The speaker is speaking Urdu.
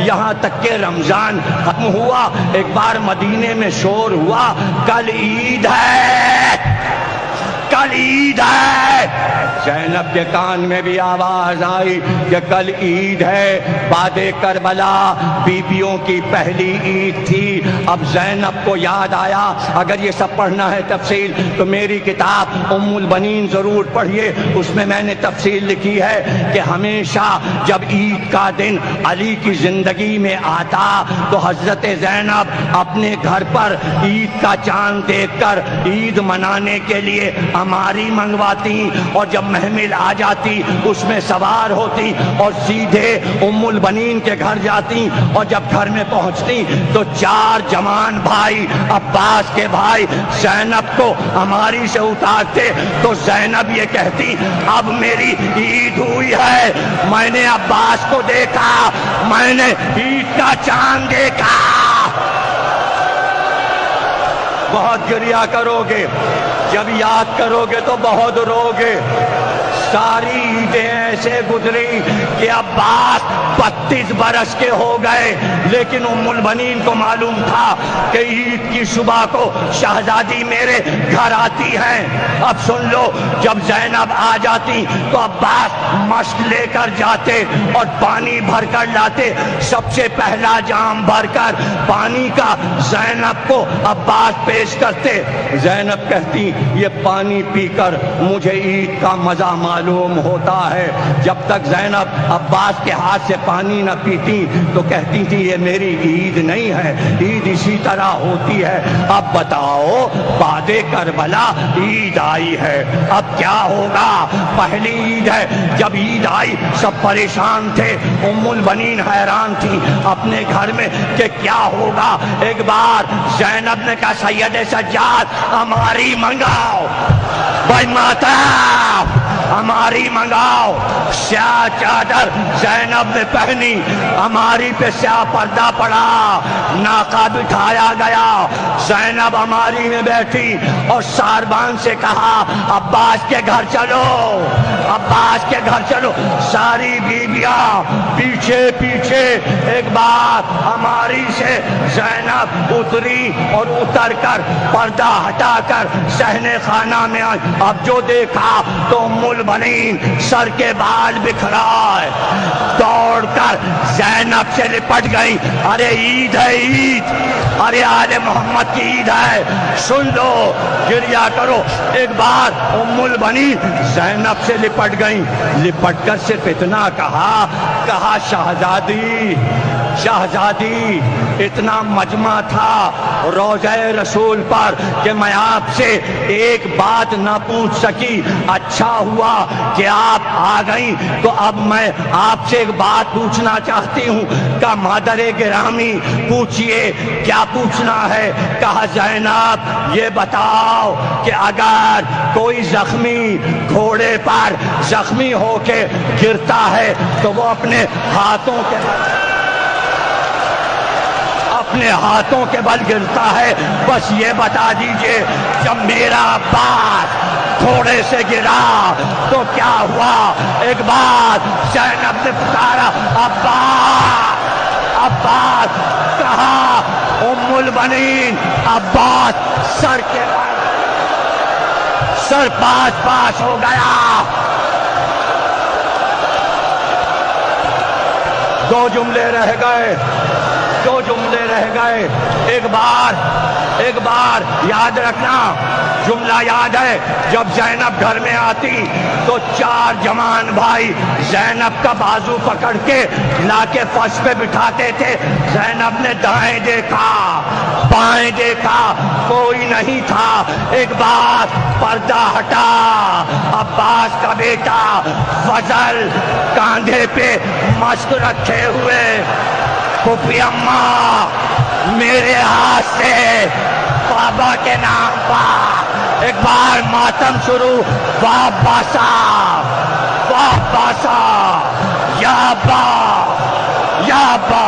یہاں تک کہ رمضان ختم ہوا، ایک بار مدینے میں شور ہوا، کل عید ہے، کل عید ہے۔ زینب کے کان میں بھی آواز آئی کہ کل عید ہے۔ بعد کربلا بیبیوں کی پہلی عید تھی۔ اب زینب کو یاد آیا، اگر یہ سب پڑھنا ہے تفصیل تو میری کتاب ام البنین ضرور پڑھیے، اس میں میں نے تفصیل لکھی ہے کہ ہمیشہ جب عید کا دن علی کی زندگی میں آتا تو حضرت زینب اپنے گھر پر عید کا چاند دیکھ کر عید منانے کے لیے ہماری منگواتی، اور جب محمل آ جاتی اس میں سوار ہوتی اور سیدھے ام البنین کے گھر جاتی، اور جب گھر میں پہنچتی تو چار جوان بھائی عباس کے بھائی زینب کو ہماری سے اتارتے تو زینب یہ کہتی اب میری عید ہوئی ہے، میں نے عباس کو دیکھا، میں نے عید کا چاند دیکھا۔ بہت گریہ کرو گے، جب یاد کرو گے تو بہت روگے۔ ساری عیدیں ایسے گزری کہ عباس 32 برس کے ہو گئے، لیکن ام البنین کو معلوم تھا کہ عید کی صبح کو شہزادی میرے گھر آتی ہیں۔ اب سن لو، جب زینب آ جاتی تو عباس مشک لے کر جاتے اور پانی بھر کر لاتے، سب سے پہلا جام بھر کر پانی کا زینب کو عباس پیش کرتے۔ زینب کہتی یہ پانی پی کر مجھے عید کا مزہ معلوم ہوتا ہے۔ جب تک زینب عباس کے ہاتھ سے پانی نہ پیتی تو کہتی تھی یہ میری عید نہیں ہے، عید اسی طرح ہوتی ہے۔ اب بتاؤ، بعد کربلا عید آئی ہے، اب کیا ہوگا؟ پہلی عید ہے، جب عید آئی سب پریشان تھے، ام البنین حیران تھی اپنے گھر میں کہ کیا ہوگا۔ ایک بار زینب نے کہا سید سجاد ہماری منگاؤ، بھائی ماتا ہماری منگاؤ۔ سیاہ چادر زینب نے پہنی، ہماری پہ سیاہ پردہ پڑا، ناقہ بٹھایا گیا، زینب ہماری میں بیٹھی اور ساربان سے کہا عباس کے گھر چلو، عباس کے گھر چلو۔ ساری بیویاں پیچھے پیچھے۔ ایک بار ہماری سے زینب اتری اور اتر کر پردہ ہٹا کر صحن خانہ میں آئی۔ اب جو دیکھا تو ام البنین سر کے بال بکھرائے، دوڑ کر زینب سے لپٹ گئی، ارے عید ہے عید، ارے آل محمد کی عید ہے، سن لو، گریہ کرو۔ ایک بار ام البنین زینب سے لپٹ گئی، لپٹ کر صرف اتنا کہا شہزادی، شہزادی، اتنا مجمع تھا روضہ رسول پر کہ میں آپ سے ایک بات نہ پوچھ سکی، اچھا ہوا کہ آپ آ گئیں، تو اب میں آپ سے ایک بات پوچھنا چاہتی ہوں۔ کہا مادر گرامی پوچھئے، کیا پوچھنا ہے؟ کہا زینب یہ بتاؤ کہ اگر کوئی زخمی گھوڑے پر زخمی ہو کے گرتا ہے تو وہ اپنے ہاتھوں کے بل گرتا ہے، بس یہ بتا دیجئے جب میرا عباس گھوڑے سے گرا تو کیا ہوا؟ ایک بار زینب نے پکارا عباس، عباس، کہا ام البنین عباس سر کے بل، سر پاس ہو گیا۔ دو جملے رہ گئے، دو جملے رہ گئے۔ ایک بار یاد رکھنا، جملہ یاد ہے، جب زینب گھر میں آتی تو چار جوان بھائی زینب کا بازو پکڑ کے لا کے فرش پہ بٹھاتے تھے۔ زینب نے دائیں دیکھا، بائیں دیکھا، کوئی نہیں تھا۔ ایک بار پردہ ہٹا، عباس کا بیٹا فضل کاندھے پہ مشک رکھے ہوئے، پھوپھی اماں میرے ہاتھ سے بابا کے نام پر ایک بار ماتم شروع، واہ باسا، واہ باسا، یا با، یا با۔